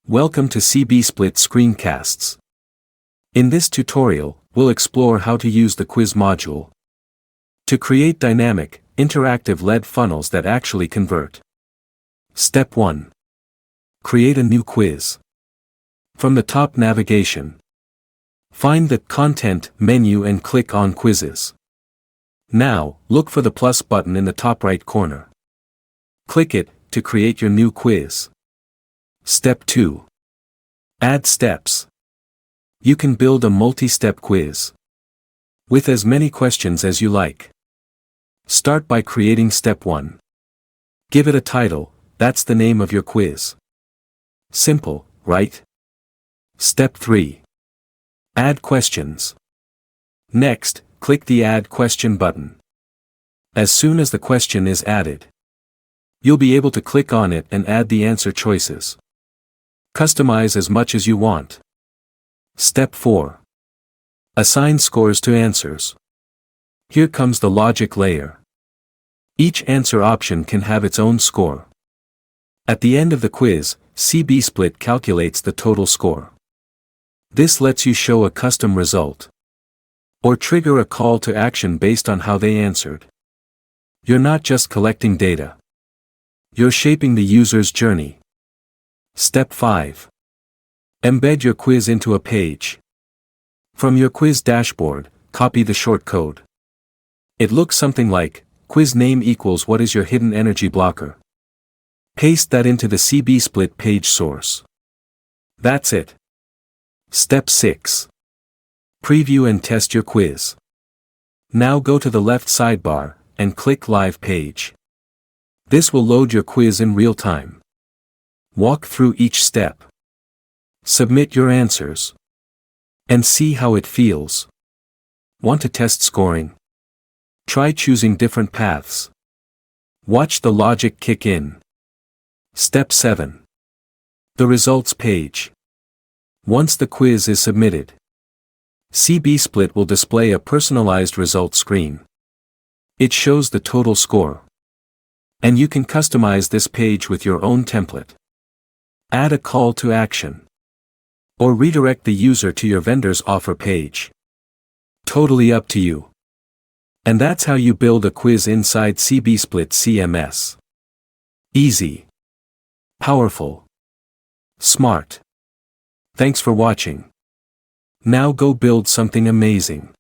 Welcome to CBSplit screencasts. In this tutorial, we'll explore how to use the quiz module to create dynamic, interactive lead funnels that actually convert. Step 1. Create a new quiz. From the top navigation, find the Content menu and click on Quizzes. Now, look for the plus button in the top right corner. Click it to create your new quiz. Step 2. Add steps. You can build a multi-step quiz with as many questions as you like. Start by creating Step 1. Give it a title, that's the name of your quiz. Simple, right? Step 3. Add questions. Next, click the Add Question button. As soon as the question is added, you'll be able to click on it and add the answer choices. Customize as much as you want. Step 4. Assign scores to answers. Here comes the logic layer. Each answer option can have its own score. At the end of the quiz, CBSplit calculates the total score. This lets you show a custom result or trigger a call to action based on how they answered. You're not just collecting data. You're shaping the user's journey. Step 5. Embed your quiz into a page. From your quiz dashboard, copy the shortcode. It looks something like, quiz name equals what is your hidden energy blocker. Paste that into the CBSplit page source. That's it. Step 6. Preview and test your quiz. Now go to the left sidebar, and click Live Page. This will load your quiz in real time. Walk through each step. Submit your answers. And see how it feels. Want to test scoring? Try choosing different paths. Watch the logic kick in. Step 7. The results page. Once the quiz is submitted, CBSplit will display a personalized result screen. It shows the total score. And you can customize this page with your own template. Add a call to action. Or redirect the user to your vendor's offer page. Totally up to you. And that's how you build a quiz inside CBSplit CMS. Easy. Powerful. Smart. Thanks for watching. Now go build something amazing.